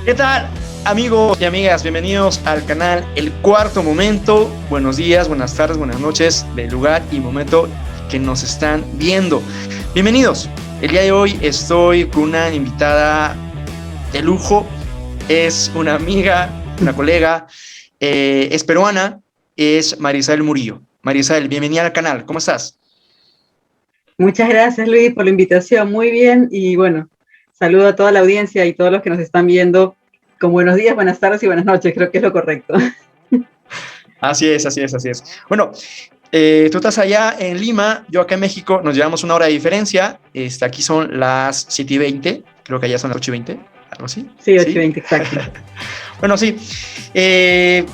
¿Qué tal, amigos y amigas? Bienvenidos al canal El Cuarto Momento. Buenos días, buenas tardes, buenas noches, del lugar y momento que nos están viendo. Bienvenidos. El día de hoy estoy con una invitada de lujo. Es una amiga, una colega, es peruana, es Marisabel Murillo. Marisabel, bienvenida al canal. ¿Cómo estás? Muchas gracias, Luis, por la invitación. Muy bien. Y bueno, saludo a toda la audiencia y todos los que nos están viendo con buenos días, buenas tardes y buenas noches. Creo que es lo correcto. Así es, así es, así es. Bueno, tú estás allá en Lima, yo acá en México, nos llevamos una hora de diferencia. Aquí son las 7:20, creo que allá son las 8:20, algo así. Sí, ¿Sí? 8:20, exacto. Bueno, sí. Eh,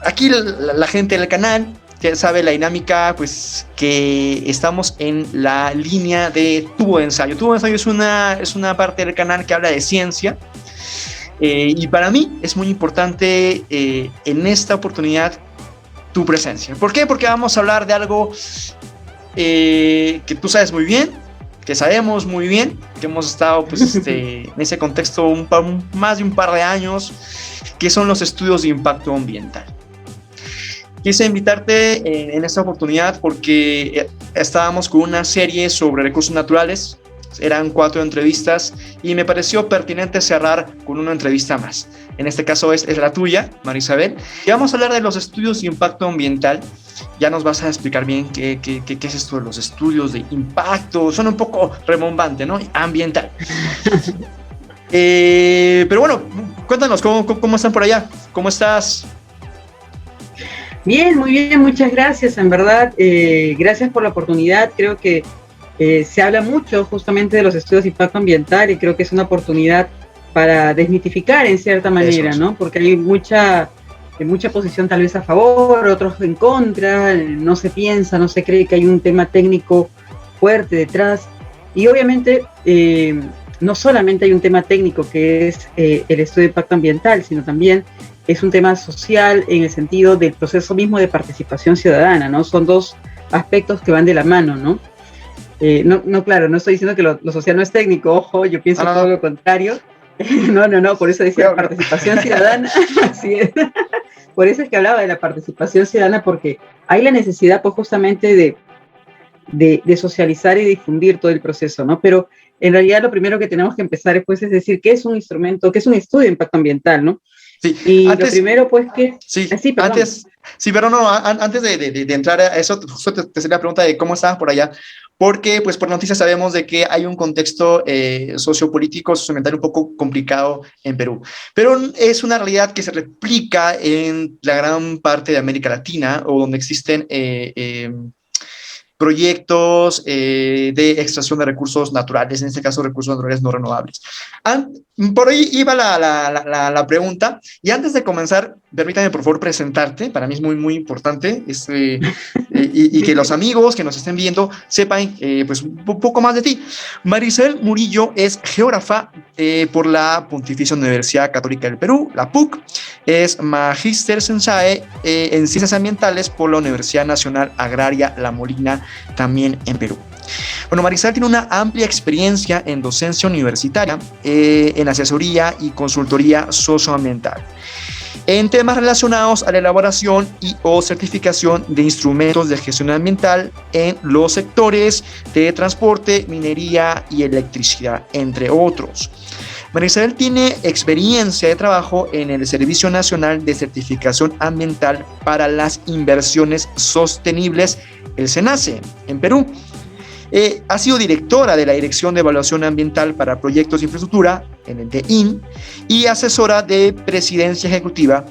Aquí la gente del canal ya sabe la dinámica, pues que estamos en la línea de tubo de ensayo. Tubo de ensayo es una parte del canal que habla de ciencia. Y para mí es muy importante en esta oportunidad tu presencia. ¿Por qué? Porque vamos a hablar de algo que tú sabes muy bien, que sabemos muy bien, que hemos estado pues, en ese contexto más de un par de años, que son los estudios de impacto ambiental. Quise invitarte en esta oportunidad porque estábamos con una serie sobre recursos naturales. Eran 4 entrevistas y me pareció pertinente cerrar con una entrevista más. En este caso es la tuya, Marisabel. Y vamos a hablar de los estudios de impacto ambiental. Ya nos vas a explicar bien qué es esto de los estudios de impacto. Suena un poco remombante, ¿no? Ambiental. Pero bueno, cuéntanos, ¿cómo están por allá? ¿Cómo estás? Bien, muy bien, muchas gracias. En verdad, gracias por la oportunidad. Creo que se habla mucho justamente de los estudios de impacto ambiental y creo que es una oportunidad para desmitificar en cierta manera, ¿no? Porque hay mucha posición tal vez a favor, otros en contra, no se piensa, no se cree que hay un tema técnico fuerte detrás. Y obviamente no solamente hay un tema técnico que es el estudio de impacto ambiental, sino también es un tema social en el sentido del proceso mismo de participación ciudadana, ¿no? Son dos aspectos que van de la mano, ¿no? Claro, no estoy diciendo que lo social no es técnico, ojo, yo pienso todo lo contrario. No, por eso decía participación ciudadana, así es. Por eso es que hablaba de la participación ciudadana, porque hay la necesidad, pues, justamente de socializar y difundir todo el proceso, ¿no? Pero en realidad lo primero que tenemos que empezar pues, es decir qué es un instrumento, qué es un estudio de impacto ambiental, ¿no? Sí, y antes, lo primero, pues, que... Sí, antes de entrar a eso, justo te hacía la pregunta de cómo estabas por allá, porque pues por noticias sabemos de que hay un contexto sociopolítico, socioambiental un poco complicado en Perú, pero es una realidad que se replica en la gran parte de América Latina, o donde existen proyectos de extracción de recursos naturales, en este caso recursos naturales no renovables. Por ahí iba la pregunta, y antes de comenzar, permítame por favor presentarte, para mí es muy, muy importante, y que los amigos que nos estén viendo sepan pues un poco más de ti. Marisabel Murillo es geógrafa por la Pontificia Universidad Católica del Perú, la PUC, es Magíster Sensae en Ciencias Ambientales por la Universidad Nacional Agraria La Molina, también en Perú. Bueno, Marisabel tiene una amplia experiencia en docencia universitaria, en asesoría y consultoría socioambiental, en temas relacionados a la elaboración y o certificación de instrumentos de gestión ambiental en los sectores de transporte, minería y electricidad, entre otros. Marisabel tiene experiencia de trabajo en el Servicio Nacional de Certificación Ambiental para las Inversiones Sostenibles, el SENACE, en Perú. Ha sido directora de la Dirección de Evaluación Ambiental para Proyectos de Infraestructura, en el DEIN, y asesora de Presidencia Ejecutiva.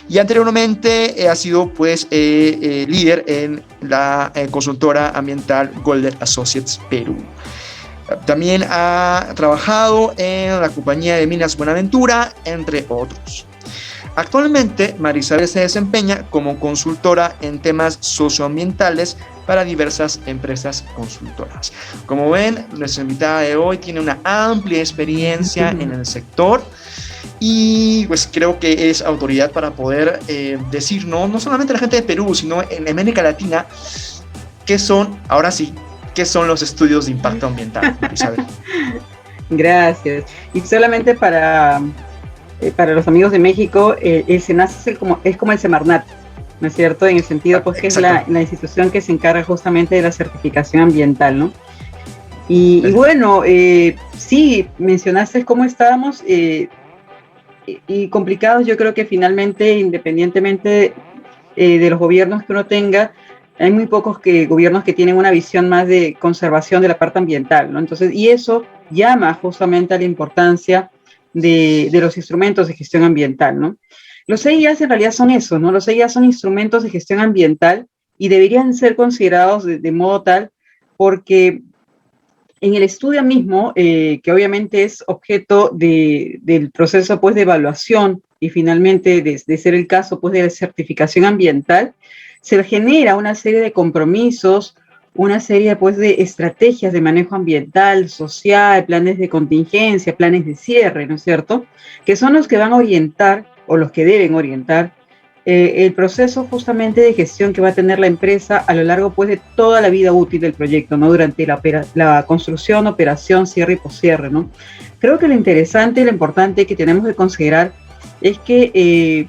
Y anteriormente ha sido pues líder en la consultora ambiental Golder Associates Perú. También ha trabajado en la compañía de Minas Buenaventura, entre otros. Actualmente, Marisabel se desempeña como consultora en temas socioambientales para diversas empresas consultoras. Como ven, nuestra invitada de hoy tiene una amplia experiencia en el sector y pues creo que es autoridad para poder decir, no solamente a la gente de Perú, sino en América Latina, qué son, ahora sí, qué son los estudios de impacto ambiental, Marisabel. Gracias. Y solamente para para los amigos de México, el SENASA es como el Semarnat, ¿no es cierto? En el sentido, pues, que es la institución que se encarga justamente de la certificación ambiental, ¿no? Y bueno, sí, mencionaste cómo estábamos y complicados. Yo creo que finalmente, independientemente de los gobiernos que uno tenga, hay muy pocos gobiernos que tienen una visión más de conservación de la parte ambiental, ¿no? Entonces, y eso llama justamente a la importancia de los instrumentos de gestión ambiental, ¿no? Los EIAs en realidad son eso, ¿no? Los EIAs son instrumentos de gestión ambiental y deberían ser considerados de modo tal porque en el estudio mismo, que obviamente es objeto del proceso, pues, de evaluación y finalmente de ser el caso, pues, de la certificación ambiental, se genera una serie de compromisos, una serie, pues, de estrategias de manejo ambiental, social, planes de contingencia, planes de cierre, ¿no es cierto?, que son los que van a orientar o los que deben orientar el proceso justamente de gestión que va a tener la empresa a lo largo, pues, de toda la vida útil del proyecto, ¿no? Durante la construcción, operación, cierre y poscierre, ¿no? Creo que lo interesante y lo importante que tenemos que considerar es que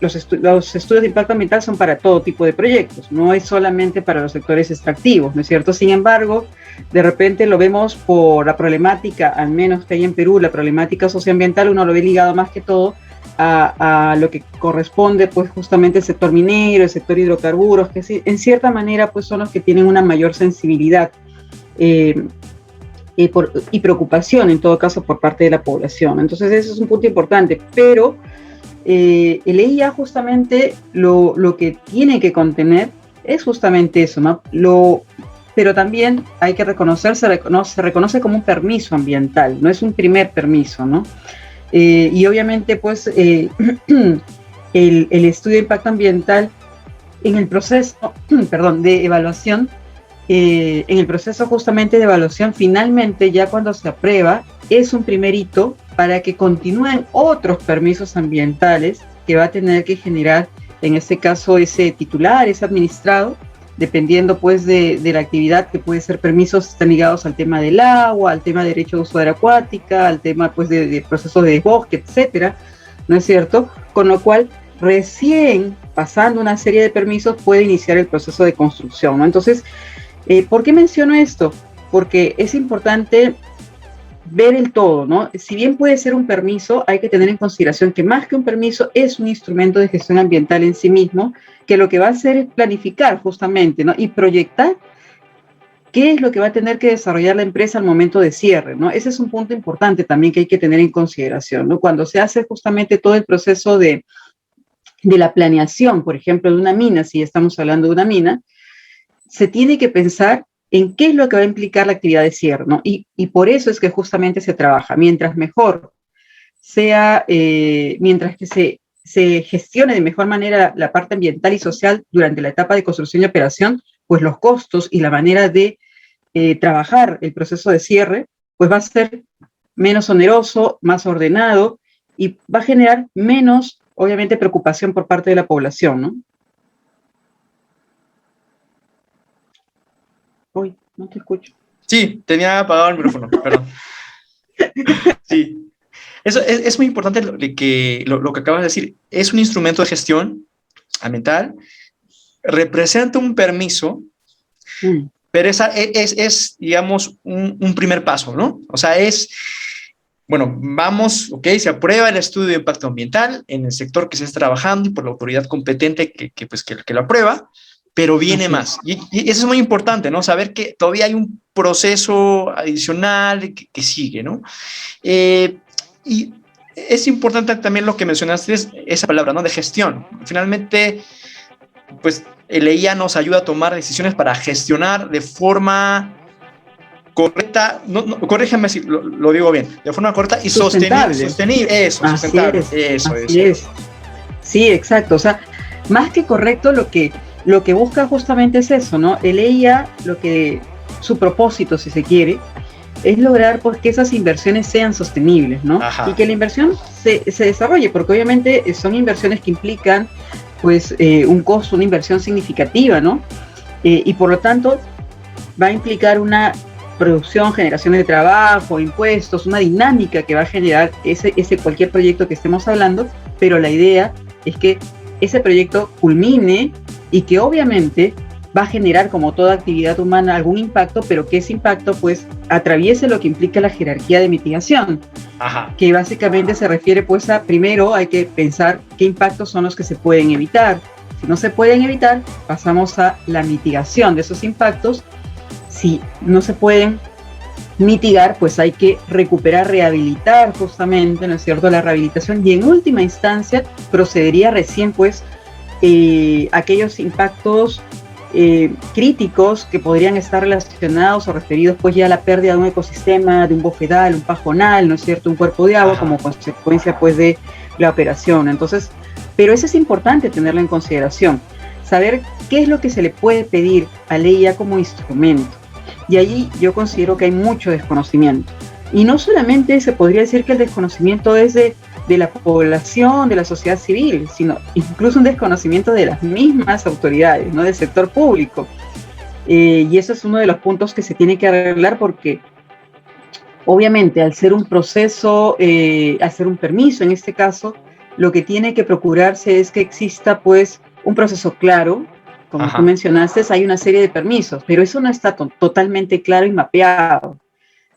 los estudios de impacto ambiental son para todo tipo de proyectos, no es solamente para los sectores extractivos, ¿no es cierto? Sin embargo, de repente lo vemos por la problemática, al menos que hay en Perú, la problemática socioambiental, uno lo ve ligado más que todo a lo que corresponde, pues, justamente el sector minero, el sector hidrocarburos, que sí, en cierta manera, pues, son los que tienen una mayor sensibilidad y preocupación, en todo caso, por parte de la población. Entonces, eso es un punto importante, pero el EIA justamente lo que tiene que contener es justamente eso, ¿no? Pero también hay que se reconoce como un permiso ambiental, no es un primer permiso, ¿no? Y obviamente, pues, el estudio de impacto ambiental en el proceso, de evaluación, en el proceso justamente de evaluación, finalmente ya cuando se aprueba, es un primer hito para que continúen otros permisos ambientales que va a tener que generar, en este caso, ese titular, ese administrado, dependiendo, pues, de la actividad, que puede ser permisos que están ligados al tema del agua, al tema de derecho de uso de área acuática, al tema, pues, de procesos de bosque, etcétera, ¿no es cierto? Con lo cual, recién pasando una serie de permisos puede iniciar el proceso de construcción, ¿no? Entonces, ¿por qué menciono esto? Porque es importante ver el todo, ¿no? Si bien puede ser un permiso, hay que tener en consideración que más que un permiso es un instrumento de gestión ambiental en sí mismo, que lo que va a hacer es planificar justamente, ¿no? Y proyectar qué es lo que va a tener que desarrollar la empresa al momento de cierre, ¿no? Ese es un punto importante también que hay que tener en consideración, ¿no? Cuando se hace justamente todo el proceso de la planeación, por ejemplo, de una mina, si estamos hablando de una mina, se tiene que pensar en qué es lo que va a implicar la actividad de cierre, ¿no? Y por eso es que justamente se trabaja. Mientras mejor sea, mientras que se gestione de mejor manera la parte ambiental y social durante la etapa de construcción y operación, pues los costos y la manera de trabajar el proceso de cierre, pues va a ser menos oneroso, más ordenado y va a generar menos, obviamente, preocupación por parte de la población, ¿no? Uy, no te escucho. Sí, tenía apagado el micrófono, perdón. Sí. Eso es muy importante lo que acabas de decir. Es un instrumento de gestión ambiental, representa un permiso, pero es digamos, un primer paso, ¿no? O sea, bueno, vamos, ok, se aprueba el estudio de impacto ambiental en el sector que se está trabajando y por la autoridad competente que lo aprueba, pero viene más. Y eso es muy importante, ¿no? Saber que todavía hay un proceso adicional que sigue, ¿no? Y es importante también lo que mencionaste, esa palabra, ¿no? De gestión. Finalmente, pues el EIA nos ayuda a tomar decisiones para gestionar de forma correcta, corrígeme si lo digo bien, de forma correcta y sostenible. Eso, así sustentable. Eso. Sí, exacto. O sea, más que correcto, lo que busca justamente es eso, ¿no? El EIA, su propósito, si se quiere, es lograr, pues, que esas inversiones sean sostenibles, ¿no? Ajá. Y que la inversión se desarrolle, porque obviamente son inversiones que implican, pues, un costo, una inversión significativa, ¿no? Y por lo tanto va a implicar una producción, generación de trabajo, impuestos, una dinámica que va a generar ese cualquier proyecto que estemos hablando, pero la idea es que ese proyecto culmine y que obviamente va a generar, como toda actividad humana, algún impacto, pero que ese impacto pues atraviese lo que implica la jerarquía de mitigación. Ajá. Que básicamente se refiere pues a, primero hay que pensar qué impactos son los que se pueden evitar. Si no se pueden evitar, pasamos a la mitigación de esos impactos. Si no se pueden mitigar, pues hay que recuperar, rehabilitar justamente, ¿no es cierto?, la rehabilitación, y en última instancia procedería recién pues aquellos impactos críticos que podrían estar relacionados o referidos pues ya a la pérdida de un ecosistema, de un bofedal, un pajonal, ¿no es cierto?, un cuerpo de agua. Ajá. Como consecuencia pues de la operación. Entonces, pero eso es importante tenerlo en consideración, saber qué es lo que se le puede pedir a LEIA como instrumento. Y ahí yo considero que hay mucho desconocimiento. Y no solamente se podría decir que el desconocimiento es de la población, de la sociedad civil, sino incluso un desconocimiento de las mismas autoridades, ¿no?, del sector público. Y eso es uno de los puntos que se tiene que arreglar, porque obviamente al ser un proceso, al ser un permiso en este caso, lo que tiene que procurarse es que exista pues un proceso claro. Como Ajá. tú mencionaste, hay una serie de permisos, pero eso no está totalmente claro y mapeado.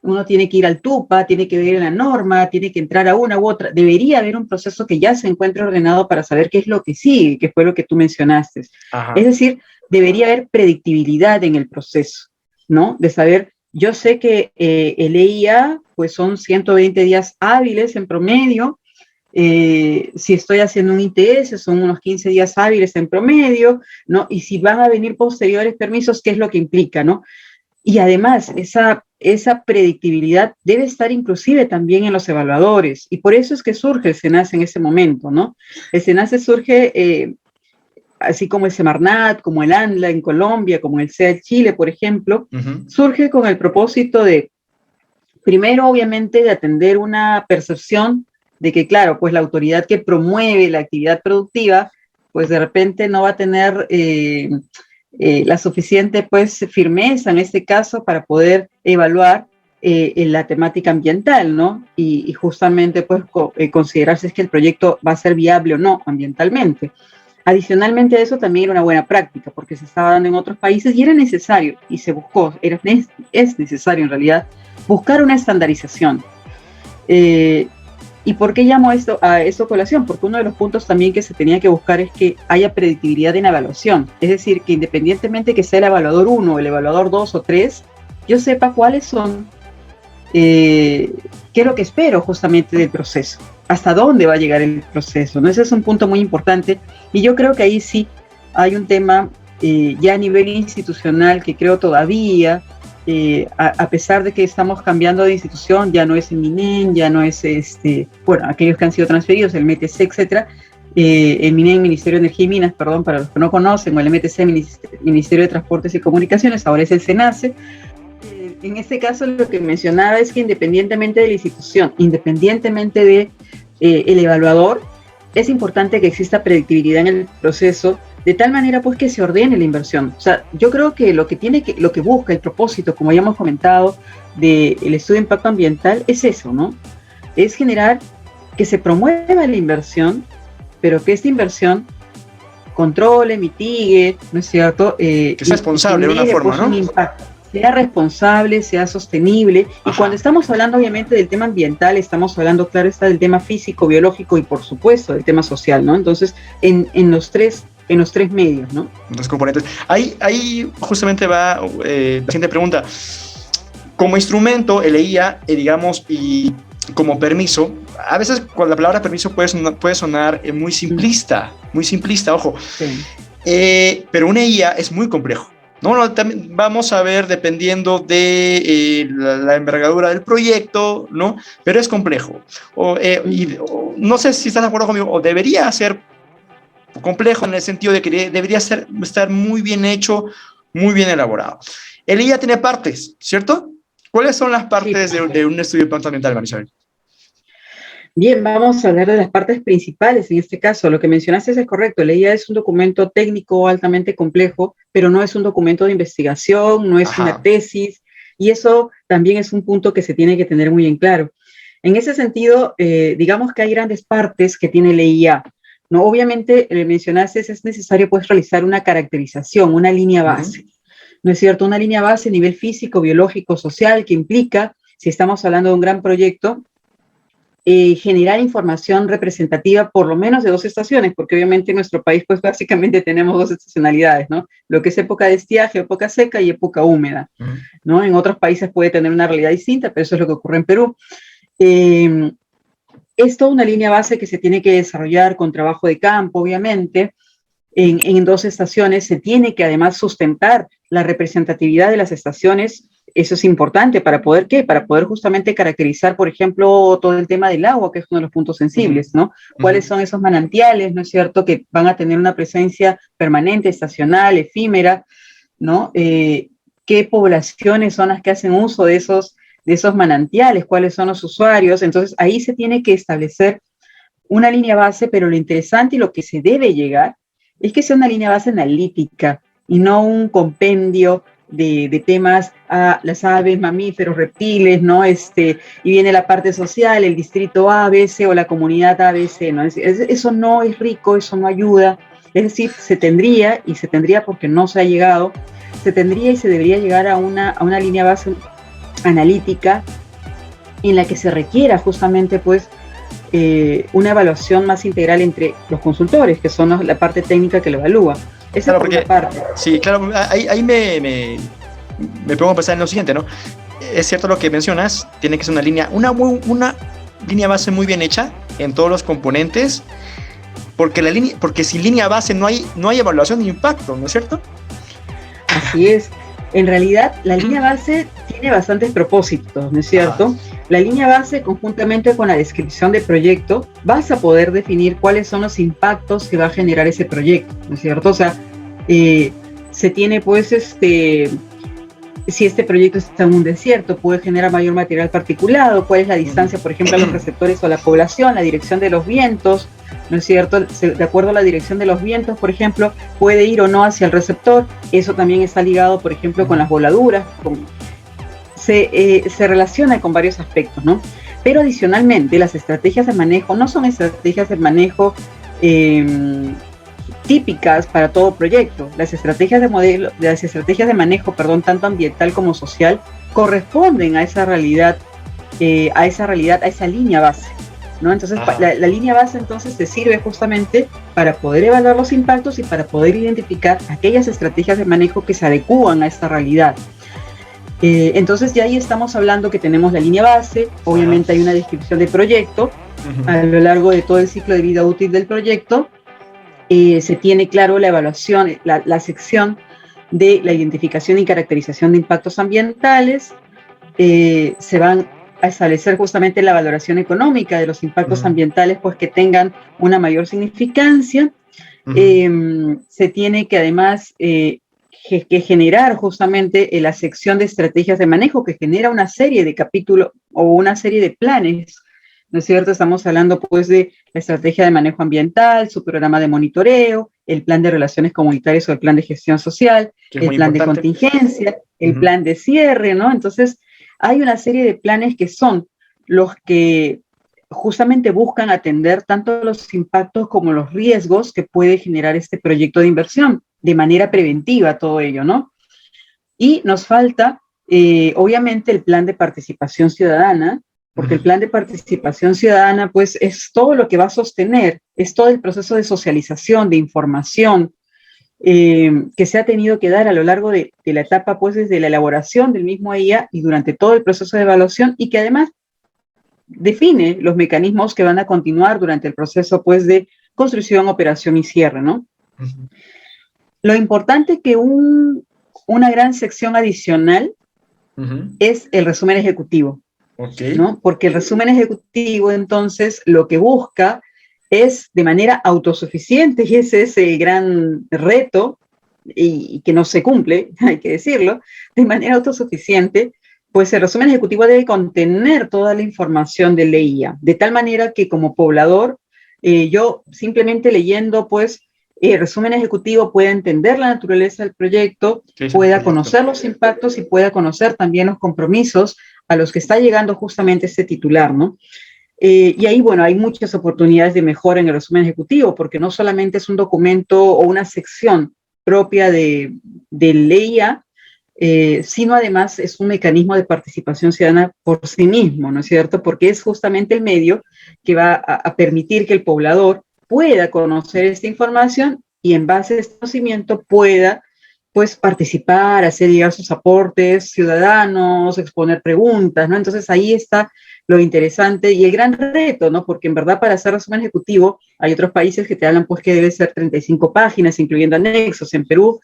Uno tiene que ir al TUPA, tiene que ver la norma, tiene que entrar a una u otra. Debería haber un proceso que ya se encuentre ordenado para saber qué es lo que sigue, que fue lo que tú mencionaste. Ajá. Es decir, debería haber predictibilidad en el proceso, ¿no? De saber, yo sé que el EIA pues son 120 días hábiles en promedio. Si estoy haciendo un ITS, son unos 15 días hábiles en promedio, ¿no? Y si van a venir posteriores permisos, ¿qué es lo que implica, no? Y además, esa predictibilidad debe estar inclusive también en los evaluadores, y por eso es que surge el SENACE en ese momento, ¿no? El SENACE surge, así como el Semarnat, como el ANLA en Colombia, como el SEA en Chile, por ejemplo, surge con el propósito de, primero, obviamente, de atender una percepción de que, claro, pues la autoridad que promueve la actividad productiva, pues de repente no va a tener la suficiente pues firmeza en este caso para poder evaluar la temática ambiental, ¿no? Y justamente pues considerar si es que el proyecto va a ser viable o no ambientalmente. Adicionalmente a eso también era una buena práctica, porque se estaba dando en otros países y era necesario, y se buscó, es necesario en realidad, buscar una estandarización. ¿Y por qué llamo a esto colación? Porque uno de los puntos también que se tenía que buscar es que haya predictibilidad en la evaluación. Es decir, que independientemente que sea el evaluador 1, el evaluador 2 o 3, yo sepa cuáles son, qué es lo que espero justamente del proceso, hasta dónde va a llegar el proceso, ¿no? Ese es un punto muy importante, y yo creo que ahí sí hay un tema ya a nivel institucional que creo todavía, a pesar de que estamos cambiando de institución, ya no es el MINEN, ya no es bueno, aquellos que han sido transferidos, el MTC, etcétera, el MINEN, Ministerio de Energía y Minas, perdón, para los que no conocen, o el MTC, Ministerio de Transportes y Comunicaciones, ahora es el SENACE. En este caso lo que mencionaba es que independientemente de la institución, independientemente de el evaluador, es importante que exista predictibilidad en el proceso, de tal manera pues que se ordene la inversión. O sea, yo creo que lo que busca el propósito, como ya hemos comentado, del estudio de impacto ambiental es eso, ¿no? Es generar que se promueva la inversión, pero que esta inversión controle, mitigue, ¿no es cierto? Que sea responsable de una forma, ¿no? Un impacto. Sea responsable, sea sostenible. Ajá. Y cuando estamos hablando obviamente del tema ambiental, estamos hablando, claro está, del tema físico, biológico y por supuesto del tema social, ¿no? Entonces, en los tres medios, ¿no? Los componentes. Ahí justamente va la siguiente pregunta. Como instrumento, el EIA, digamos, y como permiso, a veces con la palabra permiso puede sonar muy simplista, ojo. Sí. Pero un EIA es muy complejo. No, también vamos a ver dependiendo de la envergadura del proyecto, ¿no? Pero es complejo. No sé si estás de acuerdo conmigo, o debería ser complejo en el sentido de que debería estar muy bien hecho, muy bien elaborado. El EIA tiene partes, ¿cierto? ¿Cuáles son las partes de un estudio de impacto ambiental, Marisabel? Bien, vamos a hablar de las partes principales en este caso. Lo que mencionaste es correcto. El EIA es un documento técnico altamente complejo, pero no es un documento de investigación, no es una tesis, Y eso también es un punto que se tiene que tener muy en claro. En ese sentido, digamos que hay grandes partes que tiene la IA, ¿no? Obviamente, mencionaste, es necesario pues realizar una caracterización, una línea base, ¿no es cierto? Una línea base a nivel físico, biológico, social, que implica, si estamos hablando de un gran proyecto, generar información representativa por lo menos de 2 estaciones, porque obviamente en nuestro país pues básicamente tenemos 2 estacionalidades, ¿no? Lo que es época de estiaje, época seca y época húmeda, ¿no? En otros países puede tener una realidad distinta, pero eso es lo que ocurre en Perú. Es toda una línea base que se tiene que desarrollar con trabajo de campo, obviamente, en 2 estaciones. Se tiene que además sustentar la representatividad de las estaciones. Eso es importante para poder, ¿qué? Para poder justamente caracterizar, por ejemplo, todo el tema del agua, que es uno de los puntos sensibles, ¿no? ¿Cuáles son esos manantiales, no es cierto?, que van a tener una presencia permanente, estacional, efímera, ¿no? ¿Qué poblaciones son las que hacen uso de esos manantiales? ¿Cuáles son los usuarios? Entonces, ahí se tiene que establecer una línea base, pero lo interesante y lo que se debe llegar es que sea una línea base analítica y no un compendio de temas a las aves, mamíferos, reptiles, ¿no? Y viene la parte social, el distrito ABC o la comunidad ABC, ¿no? Eso no es rico, eso no ayuda. Es decir, se tendría porque no se ha llegado, se tendría y se debería llegar a una línea base analítica en la que se requiera justamente, pues, una evaluación más integral entre los consultores, que son la parte técnica que lo evalúa. Esa claro, es por una parte. Sí, claro, ahí me pongo a pensar en lo siguiente, ¿no? Es cierto lo que mencionas, tiene que ser una línea base muy bien hecha en todos los componentes, porque sin línea base no hay evaluación de impacto, ¿no es cierto? Así es. En realidad, la línea base tiene bastantes propósitos, ¿no es cierto? La línea base, conjuntamente con la descripción del proyecto, vas a poder definir cuáles son los impactos que va a generar ese proyecto, ¿no es cierto? O sea, se tiene, pues, si este proyecto está en un desierto, puede generar mayor material particulado, cuál es la distancia, por ejemplo, a los receptores o a la población, la dirección de los vientos, ¿no es cierto? De acuerdo a la dirección de los vientos, por ejemplo, puede ir o no hacia el receptor. Eso también está ligado, por ejemplo, con las voladuras. Se relaciona con varios aspectos, ¿no? Pero adicionalmente, las estrategias de manejo no son estrategias de manejo típicas para todo proyecto. Las estrategias de manejo, tanto ambiental como social, corresponden a esa realidad, a esa línea base, ¿no? Entonces, la línea base entonces te sirve justamente para poder evaluar los impactos y para poder identificar aquellas estrategias de manejo que se adecúan a esta realidad. Entonces, ya ahí estamos hablando que tenemos la línea base, obviamente hay una descripción de proyecto, a lo largo de todo el ciclo de vida útil del proyecto, se tiene claro la evaluación, la sección de la identificación y caracterización de impactos ambientales, se van a establecer justamente la valoración económica de los impactos ambientales, pues que tengan una mayor significancia. Se tiene que además que generar justamente la sección de estrategias de manejo, que genera una serie de capítulos o una serie de planes, ¿no es cierto? Estamos hablando pues de la estrategia de manejo ambiental, su programa de monitoreo, el plan de relaciones comunitarias o el plan de gestión social, el plan de contingencia, el plan de cierre, ¿no? Entonces, hay una serie de planes que son los que justamente buscan atender tanto los impactos como los riesgos que puede generar este proyecto de inversión, de manera preventiva todo ello, ¿no? Y nos falta, obviamente, el plan de participación ciudadana, porque el plan de participación ciudadana, pues, es todo lo que va a sostener, es todo el proceso de socialización, de información, que se ha tenido que dar a lo largo de la etapa, pues, desde la elaboración del mismo IA y durante todo el proceso de evaluación, y que además define los mecanismos que van a continuar durante el proceso, pues, de construcción, operación y cierre, ¿no? Lo importante que una gran sección adicional es el resumen ejecutivo, ¿no? Porque el resumen ejecutivo, entonces, lo que busca es de manera autosuficiente, y ese es el gran reto, y que no se cumple, hay que decirlo, de manera autosuficiente, pues el resumen ejecutivo debe contener toda la información de la IA, de tal manera que como poblador, yo simplemente leyendo, pues, el resumen ejecutivo pueda entender la naturaleza del proyecto, pueda conocer los impactos y pueda conocer también los compromisos a los que está llegando justamente este titular, ¿no? Y ahí, bueno, hay muchas oportunidades de mejora en el resumen ejecutivo, porque no solamente es un documento o una sección propia de LEIA, sino además es un mecanismo de participación ciudadana por sí mismo, ¿no es cierto? Porque es justamente el medio que va a permitir que el poblador pueda conocer esta información y en base a este conocimiento pueda pues participar, hacer llegar sus aportes ciudadanos, exponer preguntas, ¿no? Entonces ahí está lo interesante y el gran reto, ¿no? Porque en verdad para hacer resumen ejecutivo hay otros países que te hablan pues que debe ser 35 páginas, incluyendo anexos. En Perú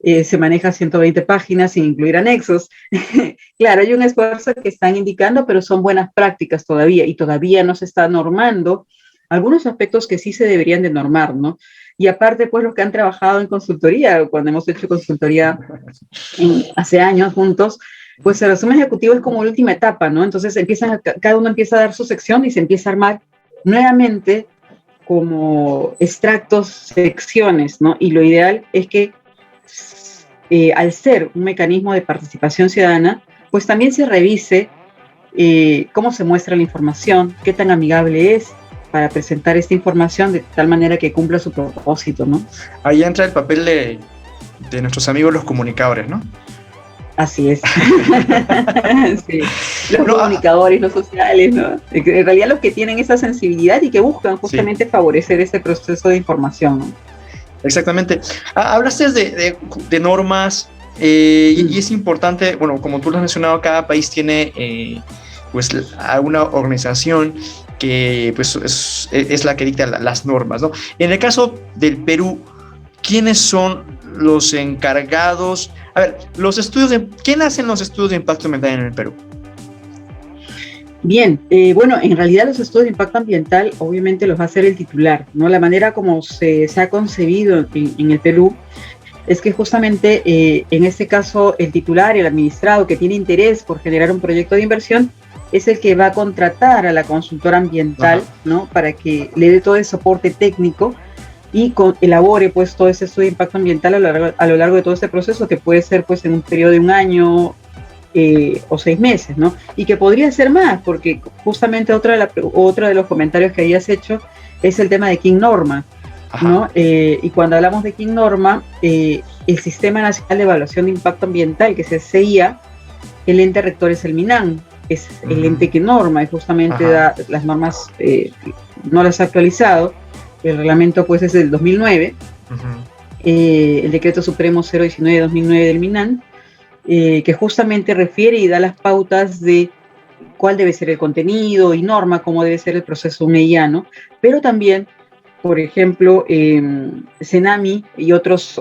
se maneja 120 páginas sin incluir anexos. Claro, hay un esfuerzo que están indicando, pero son buenas prácticas todavía y todavía no se está normando algunos aspectos que sí se deberían de normar, ¿no? Y aparte, pues los que han trabajado en consultoría, cuando hemos hecho consultoría hace años juntos, pues el resumen ejecutivo es como la última etapa, ¿no? Entonces cada uno empieza a dar su sección y se empieza a armar nuevamente como extractos, secciones, ¿no? Y lo ideal es que al ser un mecanismo de participación ciudadana, pues también se revise cómo se muestra la información, qué tan amigable es para presentar esta información de tal manera que cumpla su propósito, ¿no? Ahí entra el papel de nuestros amigos los comunicadores, ¿no? Así es. Sí. Los comunicadores, los sociales, ¿no? En realidad los que tienen esa sensibilidad y que buscan justamente favorecer ese proceso de información, ¿no? Exactamente. Hablaste de normas y es importante, bueno, como tú lo has mencionado, cada país tiene pues una organización que pues es la que dicta las normas, ¿no? En el caso del Perú, ¿quiénes son los encargados? A ver, ¿quién hacen los estudios de impacto ambiental en el Perú? Bien, bueno, en realidad los estudios de impacto ambiental obviamente los va a hacer el titular, ¿no? La manera como se ha concebido en el Perú es que justamente en este caso el titular, el administrado que tiene interés por generar un proyecto de inversión, es el que va a contratar a la consultora ambiental, ¿no? Para que le dé todo el soporte técnico y elabore pues todo ese estudio de impacto ambiental a lo largo de todo este proceso, que puede ser pues en un periodo de un año o 6 meses, ¿no? Y que podría ser más, porque justamente otro de los comentarios que habías hecho es el tema de King Norma, ¿no? Y cuando hablamos de King Norma, el Sistema Nacional de Evaluación de Impacto Ambiental, que es el CIA, el ente rector es el MINAN, es el ente que norma y justamente da las normas, no las ha actualizado. El reglamento pues es del 2009, el decreto supremo 019 de 2009 del MINAN, que justamente refiere y da las pautas de cuál debe ser el contenido y norma cómo debe ser el proceso uneiano, pero también, por ejemplo, CENAMI y otras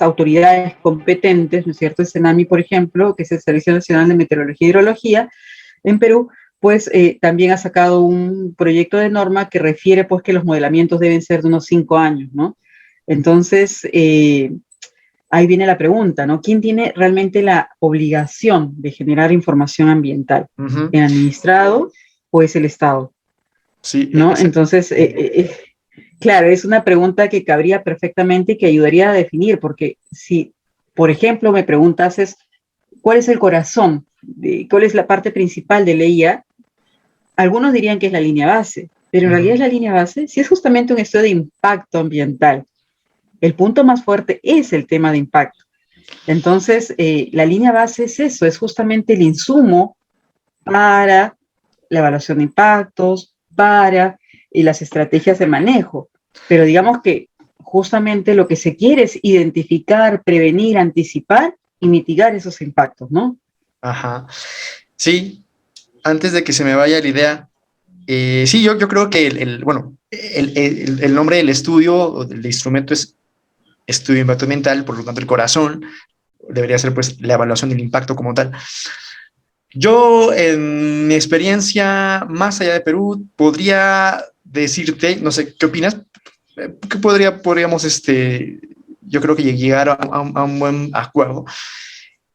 autoridades competentes, ¿no es cierto? El CENAMI, por ejemplo, que es el Servicio Nacional de Meteorología y Hidrología en Perú, pues también ha sacado un proyecto de norma que refiere pues que los modelamientos deben ser de unos 5 años, ¿no? Entonces, ahí viene la pregunta, ¿no? ¿Quién tiene realmente la obligación de generar información ambiental? ¿El administrado o es el Estado? Sí, ¿no? Entonces, claro, es una pregunta que cabría perfectamente y que ayudaría a definir, porque si, por ejemplo, me preguntas ¿cuál es el corazón? ¿Cuál es la parte principal de la IA? Algunos dirían que es la línea base, pero en realidad es la línea base, si es justamente un estudio de impacto ambiental. El punto más fuerte es el tema de impacto. Entonces, la línea base es eso, es justamente el insumo para la evaluación de impactos, para las estrategias de manejo. Pero digamos que justamente lo que se quiere es identificar, prevenir, anticipar y mitigar esos impactos, ¿no? Ajá. Sí, antes de que se me vaya la idea, sí, yo creo que el nombre del estudio o del instrumento es estudio de impacto ambiental, por lo tanto el corazón debería ser pues la evaluación del impacto como tal. Yo, en mi experiencia, más allá de Perú, podría decirte, no sé, ¿qué opinas? ¿Qué podríamos, yo creo que llegar a un buen acuerdo?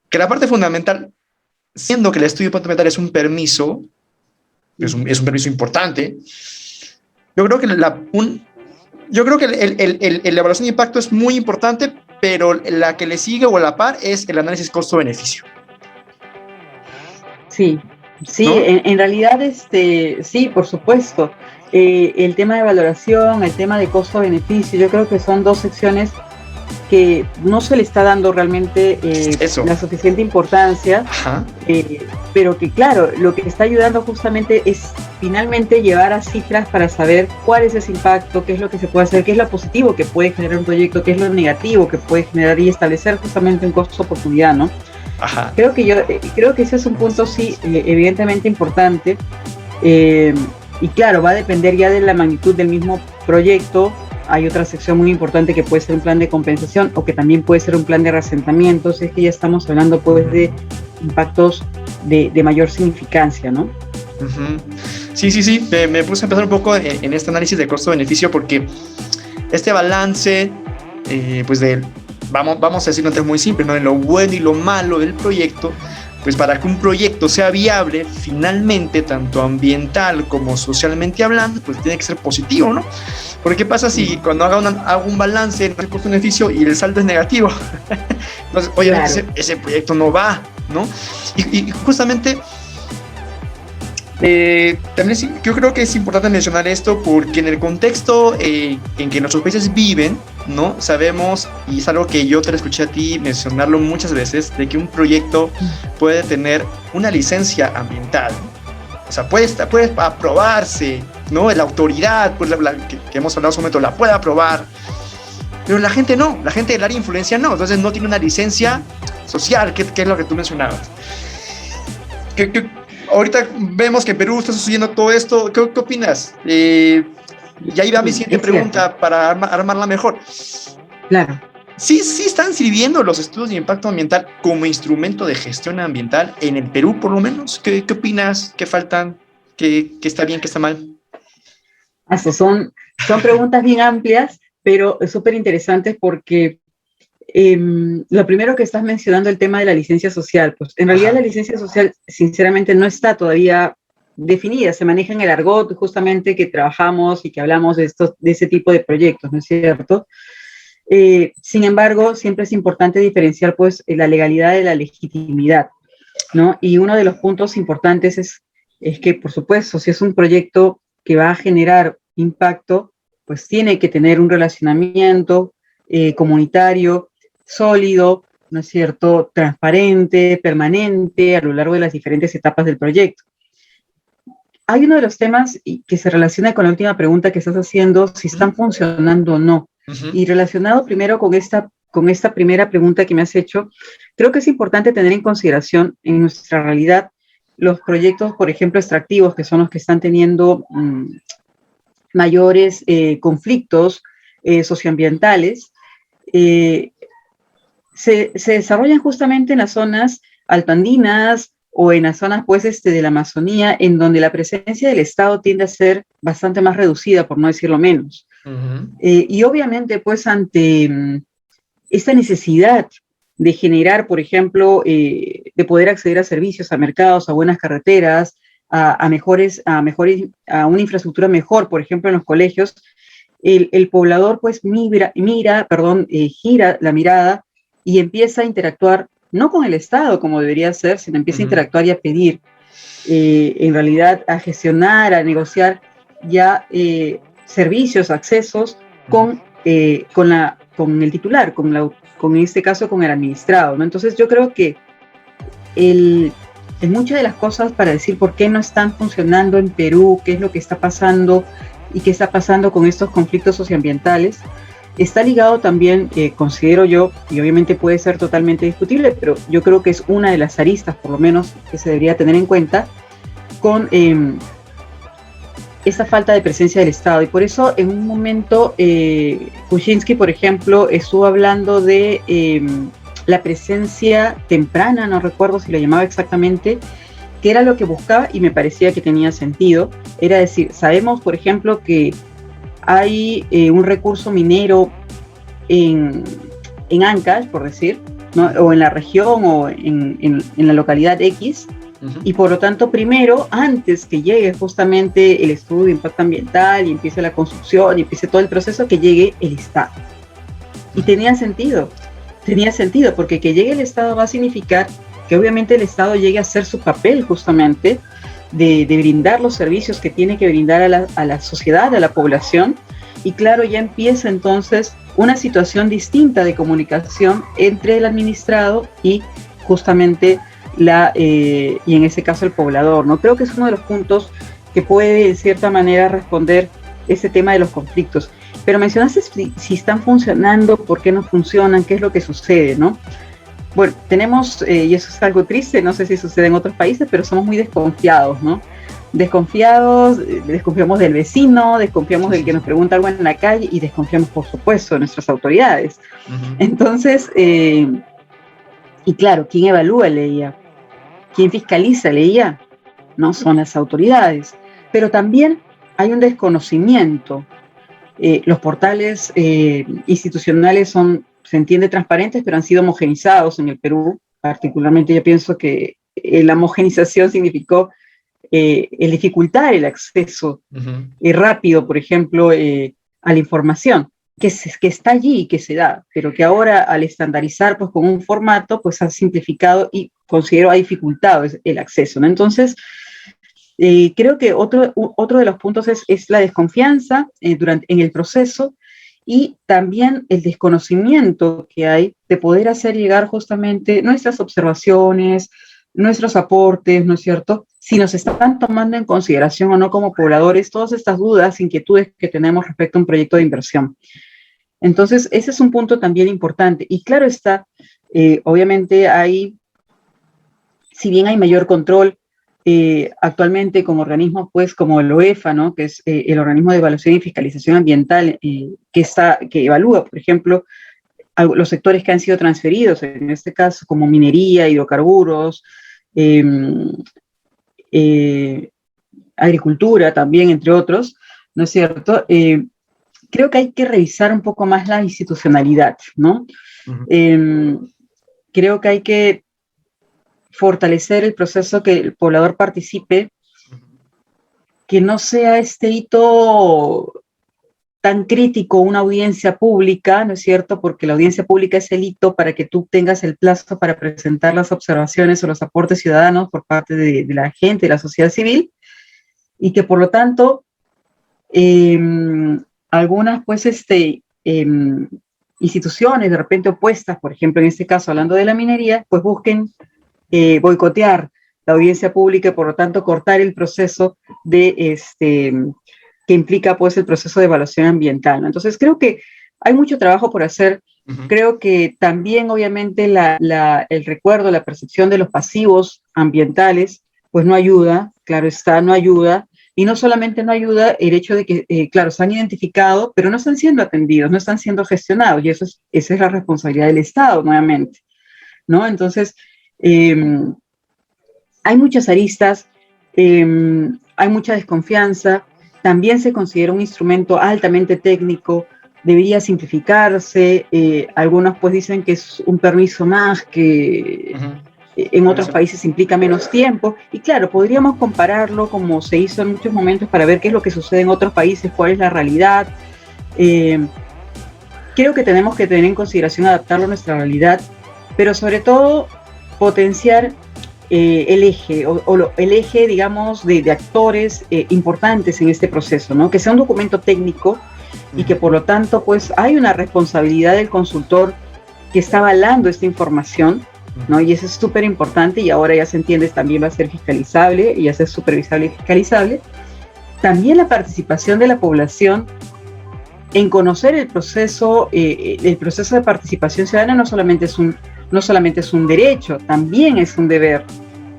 Que la parte fundamental, siendo que el estudio de impacto ambiental es un permiso, es un permiso importante, yo creo que Yo creo que la evaluación de impacto es muy importante, pero la que le sigue o a la par es el análisis costo-beneficio. Sí, sí, ¿No? en realidad, sí, por supuesto. El tema de valoración, el tema de costo-beneficio, yo creo que son dos secciones que no se le está dando realmente la suficiente importancia, pero que claro, lo que está ayudando justamente es finalmente llevar a cifras para saber cuál es ese impacto, qué es lo que se puede hacer, qué es lo positivo que puede generar un proyecto, qué es lo negativo que puede generar y establecer justamente un costo-oportunidad, ¿no? Ajá. Creo que ese es un punto, sí, evidentemente importante, y claro, va a depender ya de la magnitud del mismo proyecto. Hay otra sección muy importante que puede ser un plan de compensación o que también puede ser un plan de reasentamiento, si es que ya estamos hablando pues de impactos de mayor significancia, ¿no? Sí, me puse a empezar un poco en este análisis de costo-beneficio porque este balance, pues vamos a decirlo antes muy simple, ¿no? De lo bueno y lo malo del proyecto, pues para que un proyecto sea viable, finalmente, tanto ambiental como socialmente hablando, pues tiene que ser positivo, ¿no? Porque ¿qué pasa si cuando hago un balance en el costo-beneficio y el saldo es negativo? Entonces, obviamente claro, ese proyecto no va, ¿no? Y justamente también yo creo que es importante mencionar esto porque en el contexto en que nuestros países viven, ¿no? Sabemos, y es algo que yo te lo escuché a ti mencionarlo muchas veces, de que un proyecto puede tener una licencia ambiental. O sea, puede aprobarse, ¿no? La autoridad, pues, que hemos hablado en su momento, la puede aprobar, pero la gente no, la gente del área de influencia no, entonces no tiene una licencia social, que es lo que tú mencionabas. Ahorita vemos que en Perú está sucediendo todo esto. ¿Qué opinas? Y ahí va mi siguiente pregunta para armarla mejor. Claro. Sí están sirviendo los estudios de impacto ambiental como instrumento de gestión ambiental en el Perú, por lo menos. ¿Qué opinas? ¿Qué faltan? ¿Qué está bien? ¿Qué está mal? Son preguntas bien amplias, pero súper interesantes porque lo primero que estás mencionando, el tema de la licencia social, pues en realidad la licencia social sinceramente no está todavía definida, se maneja en el argot justamente que trabajamos y que hablamos de ese tipo de proyectos, ¿no es cierto? Sin embargo, siempre es importante diferenciar pues la legalidad de la legitimidad, ¿no? Y uno de los puntos importantes es que, por supuesto, si es un proyecto que va a generar impacto, pues tiene que tener un relacionamiento comunitario, sólido, ¿no es cierto?, transparente, permanente, a lo largo de las diferentes etapas del proyecto. Hay uno de los temas que se relaciona con la última pregunta que estás haciendo, si están funcionando o no. Y relacionado primero con esta primera pregunta que me has hecho, creo que es importante tener en consideración en nuestra realidad los proyectos, por ejemplo, extractivos, que son los que están teniendo mayores conflictos socioambientales, se desarrollan justamente en las zonas altoandinas o en las zonas pues, de la Amazonía, en donde la presencia del Estado tiende a ser bastante más reducida, por no decirlo menos. Y obviamente, pues, ante esta necesidad de generar, por ejemplo, de poder acceder a servicios, a mercados, a buenas carreteras, a una infraestructura mejor, por ejemplo, en los colegios, el poblador, pues, gira la mirada y empieza a interactuar, no con el Estado como debería ser, sino empieza a interactuar y a pedir, en realidad, a gestionar, a negociar ya servicios, accesos con el titular, en este caso con el administrado, ¿no? Entonces yo creo que en muchas de las cosas para decir por qué no están funcionando en Perú, qué es lo que está pasando y qué está pasando con estos conflictos socioambientales, está ligado también, considero yo, y obviamente puede ser totalmente discutible, pero yo creo que es una de las aristas, por lo menos, que se debería tener en cuenta, con esta falta de presencia del Estado. Y por eso, en un momento, Kuczynski, por ejemplo, estuvo hablando de la presencia temprana, no recuerdo si lo llamaba exactamente, que era lo que buscaba y me parecía que tenía sentido. Era decir, sabemos, por ejemplo, que hay un recurso minero en Ancash, por decir, ¿no? O en la región o en la localidad X, Y por lo tanto, primero, antes que llegue justamente el estudio de impacto ambiental y empiece la construcción y empiece todo el proceso, que llegue el Estado. Y tenía sentido, porque que llegue el Estado va a significar que obviamente el Estado llegue a hacer su papel justamente de brindar los servicios que tiene que brindar a la sociedad, a la población, y claro, ya empieza entonces una situación distinta de comunicación entre el administrado y justamente y en ese caso el poblador, ¿no? Creo que es uno de los puntos que puede en cierta manera responder ese tema de los conflictos. Pero mencionaste si están funcionando, por qué no funcionan, qué es lo que sucede, ¿no? Bueno, tenemos, y eso es algo triste, no sé si sucede en otros países, pero somos muy desconfiados, ¿no? Desconfiamos del vecino, desconfiamos del que nos pregunta algo en la calle y desconfiamos, por supuesto, de nuestras autoridades. Entonces, y claro, ¿quién evalúa la IA? ¿Quién fiscaliza la IA? No son las autoridades. Pero también hay un desconocimiento. Los portales institucionales se entiende, transparentes, pero han sido homogenizados en el Perú. Particularmente yo pienso que la homogenización significó el dificultar el acceso rápido, por ejemplo, a la información, que está allí y que se da, pero que ahora al estandarizar pues, con un formato, pues ha simplificado y considero ha dificultado el acceso, ¿no? Entonces, creo que otro de los puntos es la desconfianza en el proceso y también el desconocimiento que hay de poder hacer llegar justamente nuestras observaciones, nuestros aportes, ¿no es cierto? Si nos están tomando en consideración o no como pobladores todas estas dudas, inquietudes que tenemos respecto a un proyecto de inversión. Entonces, ese es un punto también importante. Y claro está, obviamente si bien hay mayor control actualmente con organismos pues como el OEFA, ¿no? Que es el organismo de evaluación y fiscalización ambiental, que evalúa, por ejemplo, los sectores que han sido transferidos, en este caso como minería, hidrocarburos, agricultura también, entre otros, ¿no es cierto? Creo que hay que revisar un poco más la institucionalidad, ¿no? Creo que hay que fortalecer el proceso, que el poblador participe, que no sea este hito tan crítico una audiencia pública, ¿no es cierto? Porque la audiencia pública es el hito para que tú tengas el plazo para presentar las observaciones o los aportes ciudadanos por parte de la gente, de la sociedad civil, y que por lo tanto algunas pues instituciones de repente opuestas, por ejemplo en este caso hablando de la minería, pues busquen boicotear la audiencia pública y por lo tanto cortar el proceso que implica pues el proceso de evaluación ambiental, ¿no? Entonces creo que hay mucho trabajo por hacer. Creo que también obviamente el recuerdo, la percepción de los pasivos ambientales pues no ayuda, claro está, no ayuda, y no solamente no ayuda el hecho de que, claro, se han identificado, pero no están siendo atendidos, no están siendo gestionados, y esa es la responsabilidad del Estado nuevamente, ¿no? Entonces, hay muchas aristas, hay mucha desconfianza, también se considera un instrumento altamente técnico, debería simplificarse, algunos pues dicen que es un permiso más que en otros países implica menos tiempo, y claro, podríamos compararlo como se hizo en muchos momentos para ver qué es lo que sucede en otros países, cuál es la realidad. Creo que tenemos que tener en consideración adaptarlo a nuestra realidad, pero sobre todo potenciar el eje, digamos, de actores importantes en este proceso, ¿no? Que sea un documento técnico y que por lo tanto, pues, hay una responsabilidad del consultor que está avalando esta información, ¿no? Y eso es súper importante y ahora ya se entiende, también va a ser fiscalizable y va a ser supervisable y fiscalizable. También la participación de la población en conocer el proceso de participación ciudadana no solamente es un derecho, también es un deber,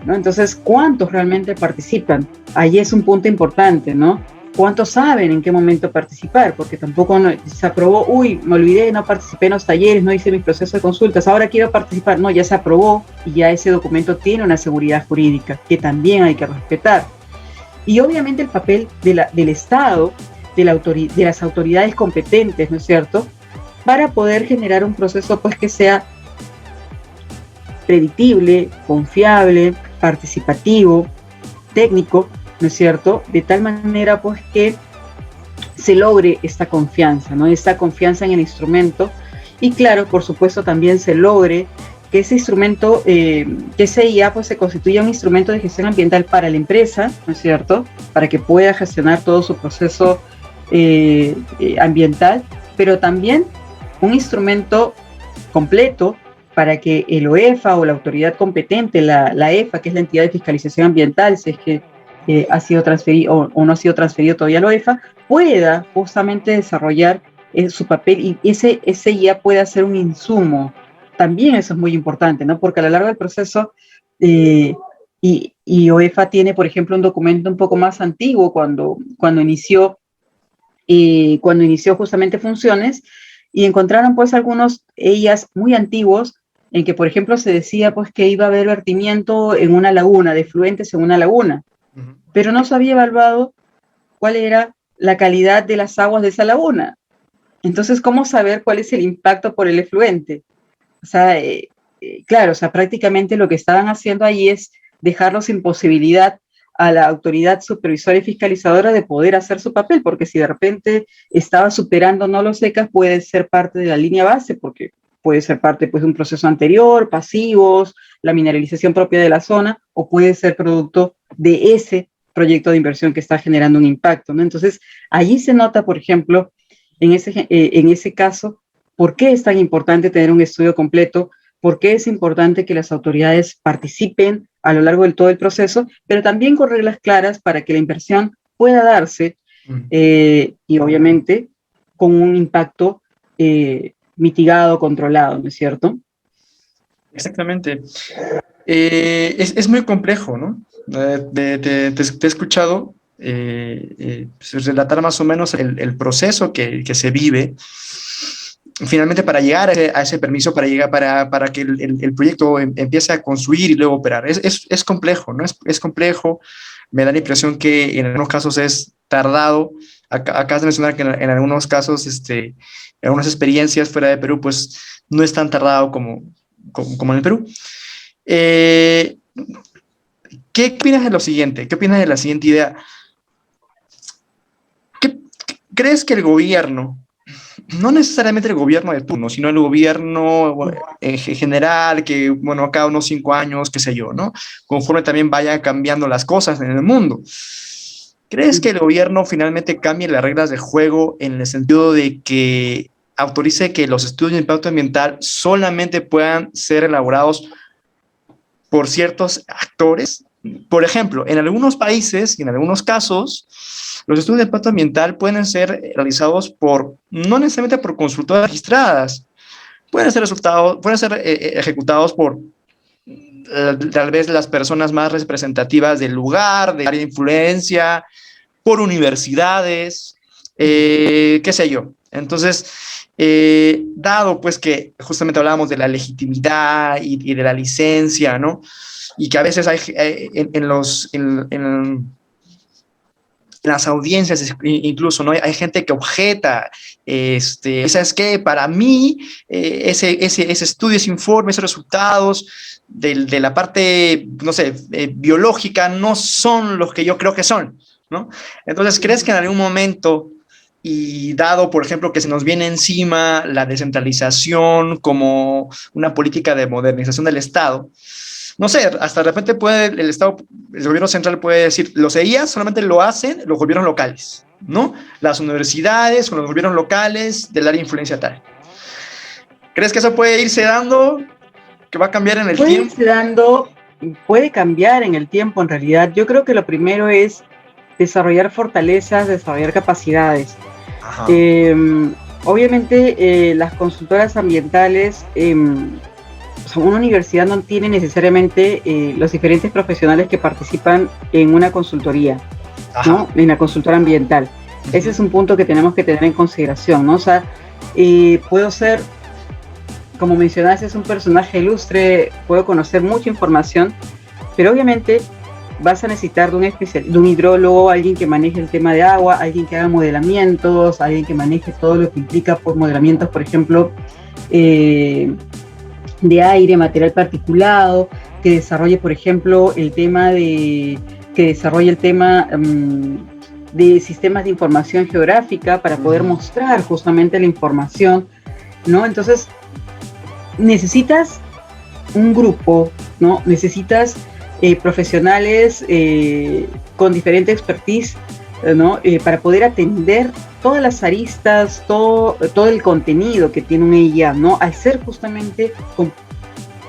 ¿no? Entonces, ¿cuántos realmente participan? Ahí es un punto importante, ¿no? ¿Cuántos saben en qué momento participar? Porque tampoco se aprobó, me olvidé, no participé en los talleres, no hice mi proceso de consultas, ahora quiero participar. No, ya se aprobó y ya ese documento tiene una seguridad jurídica que también hay que respetar. Y obviamente el papel del Estado, de las autoridades competentes, ¿no es cierto?, para poder generar un proceso pues que sea predictible, confiable, participativo, técnico, ¿no es cierto? De tal manera pues que se logre esta confianza, ¿no? Esta confianza en el instrumento y claro, por supuesto también se logre que ese instrumento, que ese IA pues se constituya un instrumento de gestión ambiental para la empresa, ¿no es cierto? Para que pueda gestionar todo su proceso ambiental, pero también un instrumento completo para que el OEFA o la autoridad competente, la EFA, que es la entidad de fiscalización ambiental, si es que ha sido transferido o no ha sido transferido todavía a la OEFA, pueda justamente desarrollar su papel y ese IA pueda ser un insumo. También eso es muy importante, ¿no? Porque a lo largo del proceso, y OEFA tiene, por ejemplo, un documento un poco más antiguo cuando inició justamente funciones, y encontraron pues algunos EIAs muy antiguos en que, por ejemplo, se decía pues que iba a haber vertimiento en una laguna, de efluentes en una laguna, pero no se había evaluado cuál era la calidad de las aguas de esa laguna. Entonces, ¿cómo saber cuál es el impacto por el efluente? O sea, claro, o sea, prácticamente lo que estaban haciendo ahí es dejarlo sin posibilidad a la autoridad supervisora y fiscalizadora de poder hacer su papel, porque si de repente estaba superando no los secas, puede ser parte de la línea base, porque puede ser parte pues, de un proceso anterior, pasivos, la mineralización propia de la zona, o puede ser producto de ese proyecto de inversión que está generando un impacto, ¿no? Entonces, allí se nota, por ejemplo, en ese caso, por qué es tan importante tener un estudio completo, por qué es importante que las autoridades participen a lo largo de todo el proceso, pero también con reglas claras para que la inversión pueda darse y obviamente con un impacto mitigado, controlado, ¿no es cierto? Exactamente. Es muy complejo, ¿no? Te he escuchado pues, relatar más o menos el proceso que se vive finalmente para llegar a ese permiso, para que el proyecto empiece a construir y luego operar. Es complejo, ¿no? Es complejo. Me da la impresión que en algunos casos es tardado. Acabas de mencionar que en algunos casos, en algunas experiencias fuera de Perú, pues no es tan tardado como en el Perú. ¿Qué opinas de lo siguiente? ¿Qué opinas de la siguiente idea? ¿Crees que el gobierno, no necesariamente el gobierno de turno, sino el gobierno en general, que, bueno, cada unos 5 años, qué sé yo, ¿no? Conforme también vayan cambiando las cosas en el mundo. ¿Crees que el gobierno finalmente cambie las reglas de juego en el sentido de que autorice que los estudios de impacto ambiental solamente puedan ser elaborados por ciertos actores? Por ejemplo, en algunos países y en algunos casos, los estudios de impacto ambiental pueden ser realizados no necesariamente por consultoras registradas, pueden ser ejecutados por tal vez las personas más representativas del lugar, del área de influencia, por universidades, qué sé yo. Entonces, dado pues que justamente hablábamos de la legitimidad y de la licencia, ¿no? Y que a veces hay en las audiencias incluso, ¿no? Hay gente que objeta, ¿sabes qué? Para mí, ese estudio, ese informe, esos resultados de la parte, no sé, biológica no son los que yo creo que son, ¿no? Entonces, ¿crees que en algún momento, y dado, por ejemplo, que se nos viene encima la descentralización como una política de modernización del Estado, no sé, hasta de repente el gobierno central puede decir, los EIA solamente lo hacen los gobiernos locales, ¿no? Las universidades con los gobiernos locales del área de influencia tal. ¿Crees que eso puede irse dando? ¿Que va a cambiar en el tiempo? Puede cambiar en el tiempo, en realidad. Yo creo que lo primero es desarrollar fortalezas, desarrollar capacidades. Obviamente, las consultoras ambientales... una universidad no tiene necesariamente los diferentes profesionales que participan en una consultoría, ¿no? En la consultora ambiental. Ese es un punto que tenemos que tener en consideración, ¿no? O sea, puedo ser, como mencionaste, es un personaje ilustre, puedo conocer mucha información, pero obviamente vas a necesitar de un hidrólogo, alguien que maneje el tema de agua, alguien que haga modelamientos, alguien que maneje todo lo que implica por modelamientos, por ejemplo, de aire, material particulado, que desarrolle, por ejemplo, el tema de de sistemas de información geográfica para poder mostrar justamente la información, ¿no? Entonces, necesitas un grupo, ¿no? Necesitas profesionales con diferente expertise, ¿no? Para poder atender todas las aristas, todo el contenido que tiene una IA, ¿no? Al ser justamente,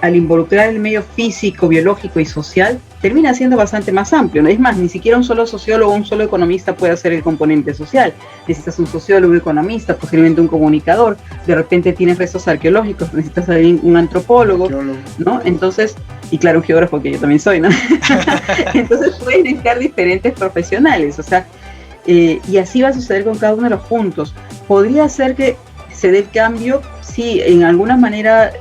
al involucrar el medio físico, biológico y social, termina siendo bastante más amplio, ¿no? Es más, ni siquiera un solo sociólogo, un solo economista puede hacer el componente social. Necesitas un sociólogo, un economista, posiblemente un comunicador, de repente tienes restos arqueológicos, necesitas un antropólogo, ¿no? Entonces, y claro, un geógrafo, que yo también soy, ¿no? Entonces puedes necesitar diferentes profesionales, o sea, y así va a suceder con cada uno de los puntos. Podría ser que se dé el cambio, sí, en alguna manera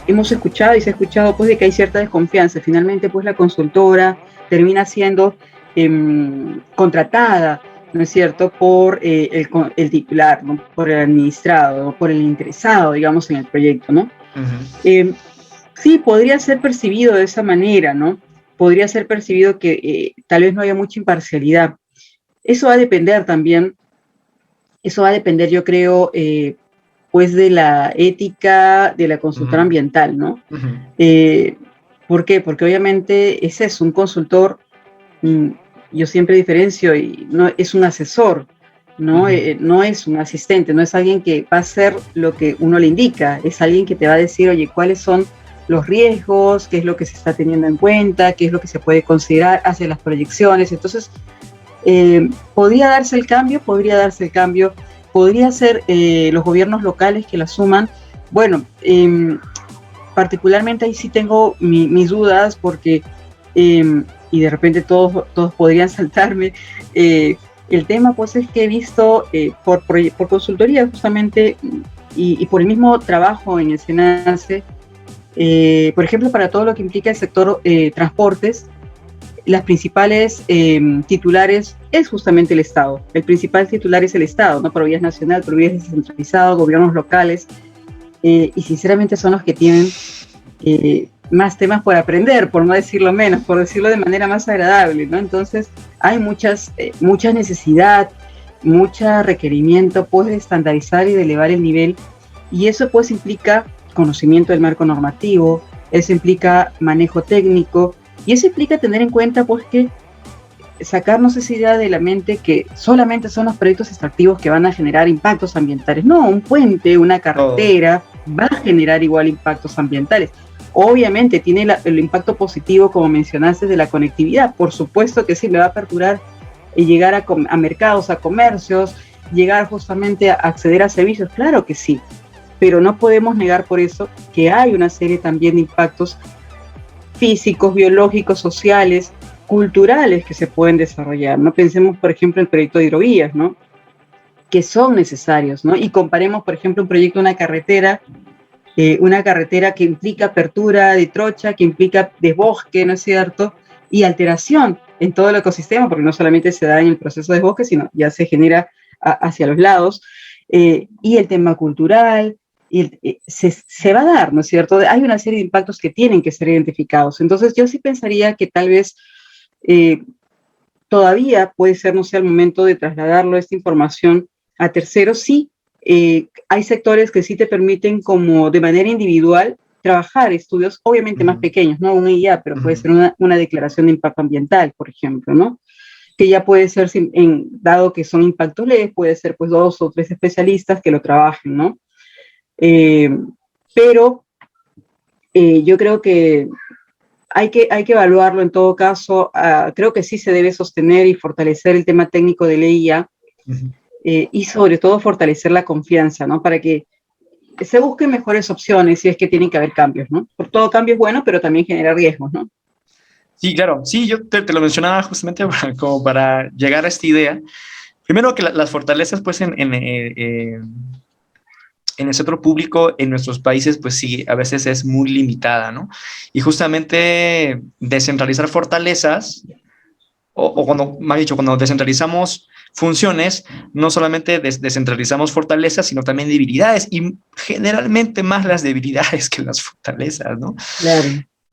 hemos escuchado y se ha escuchado pues de que hay cierta desconfianza. Finalmente pues la consultora termina siendo contratada, ¿no es cierto?, por el titular, ¿no?, por el administrado, ¿no?, por el interesado, digamos, en el proyecto, ¿no? Sí, podría ser percibido de esa manera, ¿no? Podría ser percibido que tal vez no haya mucha imparcialidad. Eso va a depender también, yo creo, pues de la ética de la consultora ambiental, ¿no? ¿Por qué? Porque obviamente ese es un consultor, yo siempre diferencio, y no es un asesor, ¿no? No es un asistente, no es alguien que va a hacer lo que uno le indica, es alguien que te va a decir, oye, ¿cuáles son los riesgos? ¿Qué es lo que se está teniendo en cuenta? ¿Qué es lo que se puede considerar? Hace las proyecciones. Entonces, podría darse el cambio, podría ser los gobiernos locales que la asuman. Bueno, particularmente ahí sí tengo mis dudas, porque, y de repente todos podrían saltarme, el tema pues es que he visto por consultoría justamente y por el mismo trabajo en el SENACE, por ejemplo, para todo lo que implica el sector transportes, las principales titulares es justamente el Estado. El principal titular es el Estado, ¿no? Provías nacional, provías descentralizado, gobiernos locales, y sinceramente son los que tienen más temas por aprender, por no decirlo menos, por decirlo de manera más agradable, ¿no? Entonces hay mucha necesidad, mucho requerimiento pues de estandarizar y de elevar el nivel, y eso pues implica conocimiento del marco normativo, eso implica manejo técnico, y eso implica tener en cuenta pues que sacarnos esa idea de la mente que solamente son los proyectos extractivos que van a generar impactos ambientales. No, un puente, una carretera va a generar igual impactos ambientales. Obviamente tiene el impacto positivo, como mencionaste, de la conectividad. Por supuesto que sí, le va a aperturar y llegar a mercados, a comercios, llegar justamente a acceder a servicios. Claro que sí, pero no podemos negar por eso que hay una serie también de impactos físicos, biológicos, sociales, culturales que se pueden desarrollar, ¿no? Pensemos, por ejemplo, en el proyecto de hidrovías, ¿no?, que son necesarios, ¿no? Y comparemos, por ejemplo, un proyecto de una carretera que implica apertura de trocha, que implica desbosque, ¿no es cierto?, y alteración en todo el ecosistema, porque no solamente se da en el proceso de desbosque, sino ya se genera hacia los lados, y el tema cultural, se va a dar, ¿no es cierto? Hay una serie de impactos que tienen que ser identificados. Entonces, yo sí pensaría que tal vez todavía puede ser, no sé, el momento de trasladarlo, esta información, a terceros. Sí, hay sectores que sí te permiten, como de manera individual, trabajar estudios, obviamente más pequeños, no una IA, pero puede ser una declaración de impacto ambiental, por ejemplo, ¿no?, que ya puede ser, dado que son impactos leves, puede ser pues 2 o 3 especialistas que lo trabajen, ¿no? Pero yo creo que hay que evaluarlo en todo caso. Creo que sí se debe sostener y fortalecer el tema técnico de la IA, y sobre todo fortalecer la confianza, ¿no?, para que se busquen mejores opciones si es que tienen que haber cambios, ¿no? Por todo cambio es bueno, pero también genera riesgos, ¿no? Sí, claro. Sí, yo te lo mencionaba justamente como para llegar a esta idea. Primero que las fortalezas pues en el sector público en nuestros países, pues sí, a veces es muy limitada, ¿no? Y justamente descentralizar fortalezas, o cuando, más dicho, cuando descentralizamos funciones, no solamente descentralizamos fortalezas, sino también debilidades, y generalmente más las debilidades que las fortalezas, ¿no? Claro.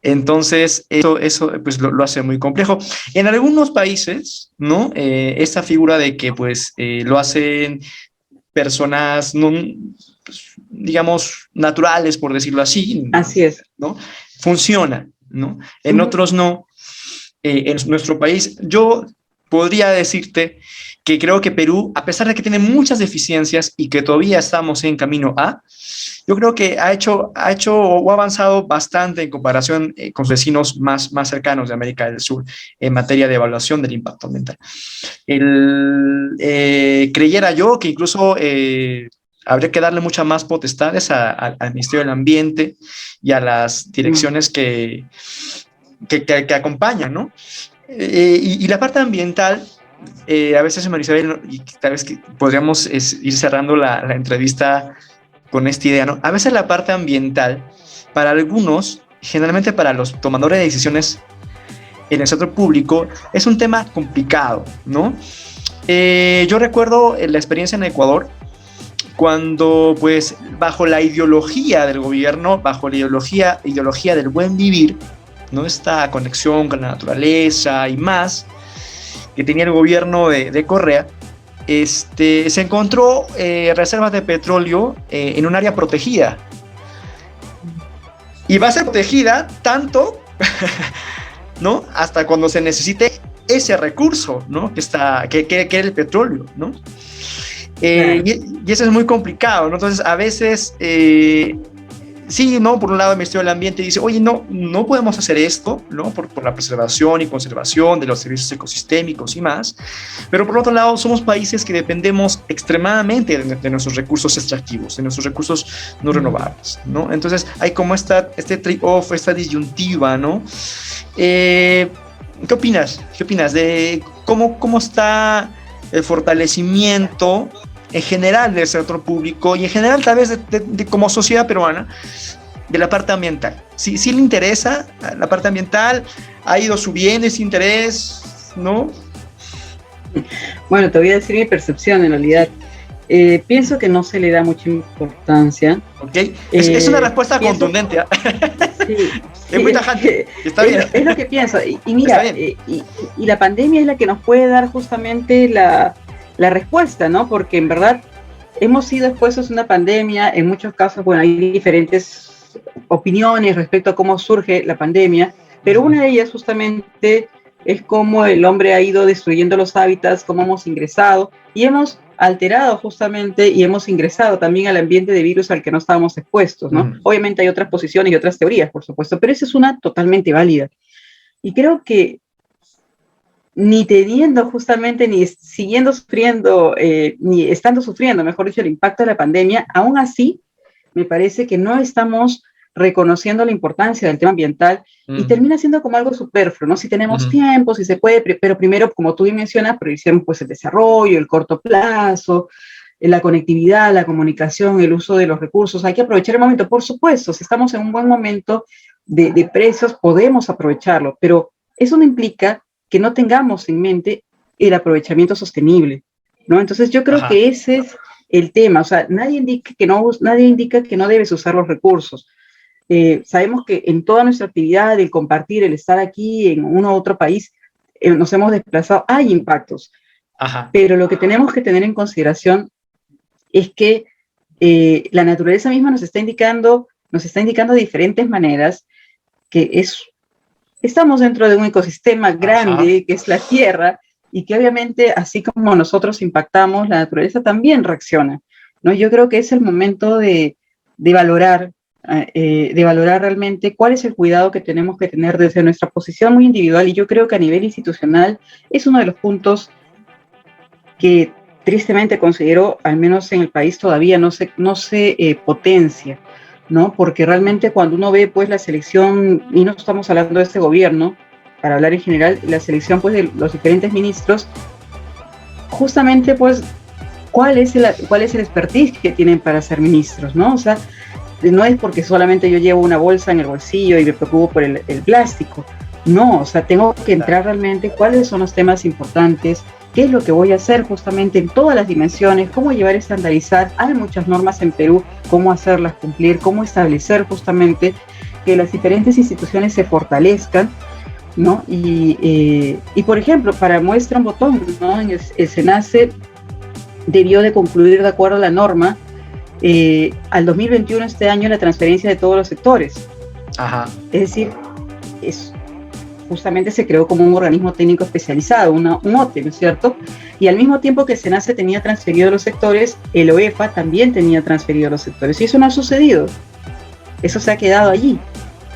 Entonces, eso pues lo hace muy complejo. En algunos países, ¿no? Esta figura de que pues lo hacen personas, no, pues, digamos, naturales, por decirlo así, Así es. ¿no? Funciona, ¿no? En otros no. En nuestro país, yo podría decirte que creo que Perú, a pesar de que tiene muchas deficiencias y que todavía estamos en camino a, yo creo que ha hecho o ha avanzado bastante en comparación con sus vecinos más cercanos de América del Sur en materia de evaluación del impacto ambiental. Creyera yo que incluso habría que darle muchas más potestades al Ministerio del Ambiente y a las direcciones que acompañan, ¿no? Y la parte ambiental, a veces, María Isabel, y tal vez que podríamos ir cerrando la entrevista con esta idea, ¿no? A veces la parte ambiental, para algunos, generalmente para los tomadores de decisiones en el sector público, es un tema complicado, ¿no? Yo recuerdo la experiencia en Ecuador, cuando, pues, bajo la ideología del gobierno, bajo la ideología del buen vivir, ¿no? Esta conexión con la naturaleza y más que tenía el gobierno de Correa, se encontró reservas de petróleo en un área protegida. Y va a ser protegida tanto, ¿no? Hasta cuando se necesite ese recurso, ¿no? Que era el petróleo, ¿no? Y eso es muy complicado, ¿no? Entonces, a veces, sí, ¿no? Por un lado, el Ministerio del Ambiente dice, oye, no podemos hacer esto, ¿no? Por la preservación y conservación de los servicios ecosistémicos y más. Pero por otro lado, somos países que dependemos extremadamente de nuestros recursos extractivos, de nuestros recursos no renovables, ¿no? Entonces, hay como este trade-off, esta disyuntiva, ¿no? ¿Qué opinas? ¿Qué opinas de cómo está el fortalecimiento en general del sector público y en general tal vez de como sociedad peruana de la parte ambiental? ¿Sí le interesa la parte ambiental? ¿Ha ido subiendo ese interés? ¿No? Bueno, te voy a decir mi percepción en realidad. Pienso que no se le da mucha importancia. Ok, es una respuesta contundente. Sí, es muy tajante. Está bien. Es lo que pienso. Y mira, y la pandemia es la que nos puede dar justamente la respuesta, ¿no? Porque en verdad hemos sido expuestos a una pandemia. En muchos casos, bueno, hay diferentes opiniones respecto a cómo surge la pandemia, pero una de ellas justamente es cómo el hombre ha ido destruyendo los hábitats, cómo hemos ingresado y hemos alterado justamente y hemos ingresado también al ambiente de virus al que no estábamos expuestos, ¿no? Obviamente hay otras posiciones y otras teorías, por supuesto, pero esa es una totalmente válida. Y creo que ni teniendo justamente, ni siguiendo sufriendo, ni estando sufriendo, mejor dicho, el impacto de la pandemia, aún así me parece que no estamos reconociendo la importancia del tema ambiental y termina siendo como algo superfluo, ¿no? Si tenemos tiempo, si se puede, pero primero, como tú bien mencionas, priorizamos pues el desarrollo, el corto plazo, la conectividad, la comunicación, el uso de los recursos. Hay que aprovechar el momento, por supuesto, si estamos en un buen momento de precios, podemos aprovecharlo, pero eso no implica que no tengamos en mente el aprovechamiento sostenible, ¿no? Entonces yo creo que ese es el tema, o sea, nadie indica que no debes usar los recursos. Sabemos que en toda nuestra actividad, el compartir, el estar aquí en uno u otro país, nos hemos desplazado, hay impactos. Pero lo que tenemos que tener en consideración es que la naturaleza misma nos está indicando de diferentes maneras que estamos dentro de un ecosistema grande, que es la Tierra, y que obviamente, así como nosotros impactamos, la naturaleza también reacciona, ¿no? Yo creo que es el momento de valorar realmente cuál es el cuidado que tenemos que tener desde nuestra posición muy individual, y yo creo que a nivel institucional es uno de los puntos que tristemente considero, al menos en el país todavía no se potencia, ¿no? Porque realmente cuando uno ve pues la selección, y no estamos hablando de este gobierno, para hablar en general, la selección pues de los diferentes ministros, justamente pues cuál es el expertise que tienen para ser ministros, ¿no? O sea, no es porque solamente yo llevo una bolsa en el bolsillo y me preocupo por el plástico, no, o sea, tengo que entrar realmente cuáles son los temas importantes, qué es lo que voy a hacer justamente en todas las dimensiones, cómo llevar a estandarizar. Hay muchas normas en Perú, cómo hacerlas cumplir, cómo establecer justamente que las diferentes instituciones se fortalezcan, ¿no? Y por ejemplo, para muestra un botón, ¿no? El SENACE debió de concluir de acuerdo a la norma al 2021, este año, la transferencia de todos los sectores. Ajá. Es decir, justamente se creó como un organismo técnico especializado, un OTE, ¿no es cierto? Y al mismo tiempo que el SENACE tenía transferido los sectores, el OEFA también tenía transferido los sectores. Y eso no ha sucedido. Eso se ha quedado allí,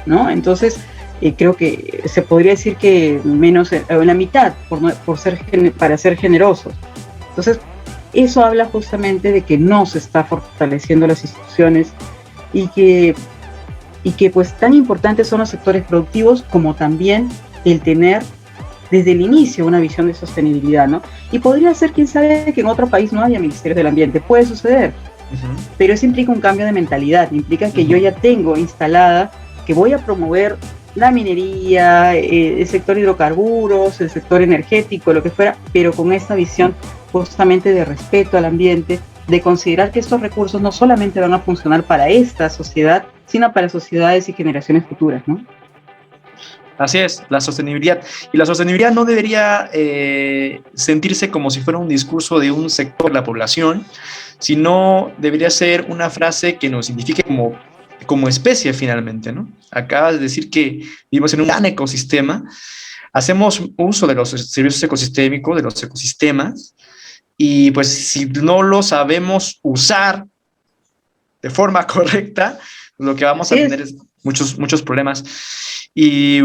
¿no? Entonces, creo que se podría decir que menos en la mitad, para ser generosos. Entonces, eso habla justamente de que no se está fortaleciendo las instituciones y que pues tan importantes son los sectores productivos como también el tener desde el inicio una visión de sostenibilidad, ¿no? Y podría ser, quién sabe, que en otro país no haya ministerios del ambiente, puede suceder, pero eso implica un cambio de mentalidad, implica que yo ya tengo instalada que voy a promover la minería, el sector hidrocarburos, el sector energético, lo que fuera, pero con esta visión justamente de respeto al ambiente, de considerar que estos recursos no solamente van a funcionar para esta sociedad, sino para sociedades y generaciones futuras, ¿no? Así es, la sostenibilidad. Y la sostenibilidad no debería sentirse como si fuera un discurso de un sector de la población, sino debería ser una frase que nos signifique como especie finalmente, ¿no? Acabas de decir que vivimos en un gran ecosistema, hacemos uso de los servicios ecosistémicos, de los ecosistemas, y pues si no lo sabemos usar de forma correcta, lo que vamos a tener es muchos problemas. Y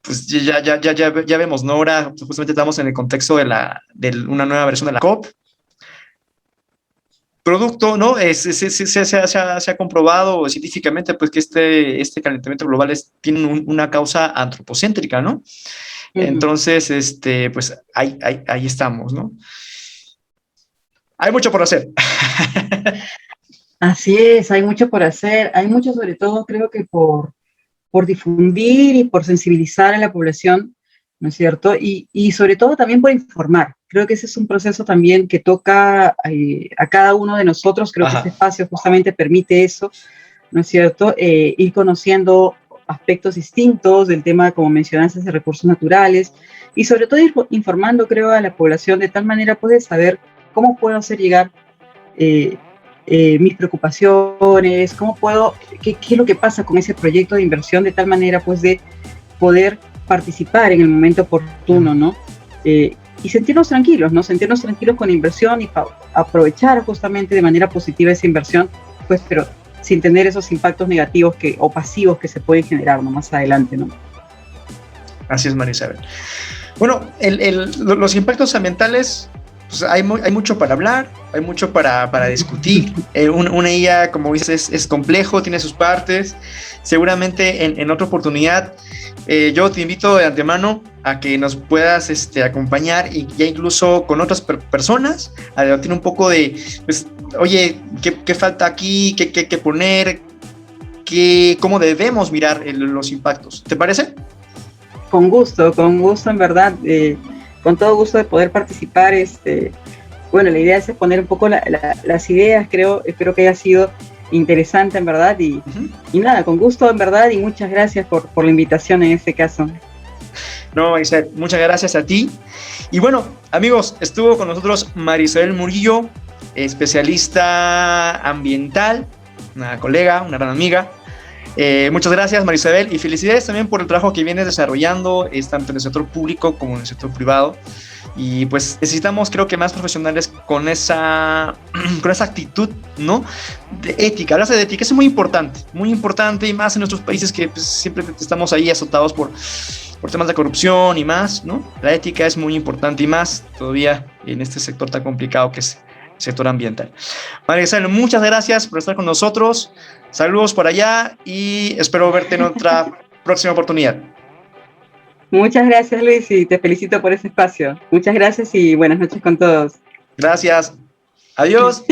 pues ya vemos, ¿no? Ahora justamente estamos en el contexto de una nueva versión de la COP. Producto, ¿no? Se ha comprobado científicamente pues, que este calentamiento global tiene una causa antropocéntrica, ¿no? Entonces, pues ahí estamos, ¿no? Hay mucho por hacer. Así es, hay mucho por hacer, hay mucho sobre todo creo que por difundir y por sensibilizar a la población, ¿no es cierto? Y sobre todo también por informar. Creo que ese es un proceso también que toca a cada uno de nosotros, creo que este espacio justamente permite eso, ¿no es cierto? Ir conociendo aspectos distintos del tema, como mencionaste, de recursos naturales, y sobre todo ir informando, creo, a la población de tal manera puede saber cómo puedo hacer llegar mis preocupaciones, qué es lo que pasa con ese proyecto de inversión de tal manera pues de poder participar en el momento oportuno, ¿no? Y sentirnos tranquilos, ¿no? Sentirnos tranquilos con la inversión y aprovechar justamente de manera positiva esa inversión, pues, pero sin tener esos impactos negativos o pasivos que se pueden generar, ¿no? Más adelante, ¿no? Así es, María Isabel. Bueno, los impactos ambientales, pues hay mucho para hablar, hay mucho para discutir. Una IA, como dices, es complejo, tiene sus partes. Seguramente en otra oportunidad, yo te invito de antemano a que nos puedas acompañar y ya incluso con otras personas a debatir un poco de, pues, oye, ¿qué falta aquí? ¿Qué poner? ¿Cómo debemos mirar los impactos? ¿Te parece? Con gusto, en verdad. Con todo gusto de poder participar. Bueno, la idea es exponer un poco las ideas, espero que haya sido interesante en verdad y nada, con gusto en verdad y muchas gracias por la invitación en este caso. No, Isabel, muchas gracias a ti. Y bueno, amigos, estuvo con nosotros María Isabel Murillo, especialista ambiental, una colega, una gran amiga. Muchas gracias, María Isabel, y felicidades también por el trabajo que vienes desarrollando, tanto en el sector público como en el sector privado. Y pues necesitamos, creo que más profesionales con esa actitud, ¿no? De ética. Hablarse de ética es muy importante y más en nuestros países que pues, siempre estamos ahí azotados por temas de corrupción y más, ¿no? La ética es muy importante y más todavía en este sector tan complicado que es el sector ambiental. María Isabel, muchas gracias por estar con nosotros. Saludos por allá y espero verte en otra próxima oportunidad. Muchas gracias, Luis, y te felicito por ese espacio. Muchas gracias y buenas noches con todos. Gracias. Adiós.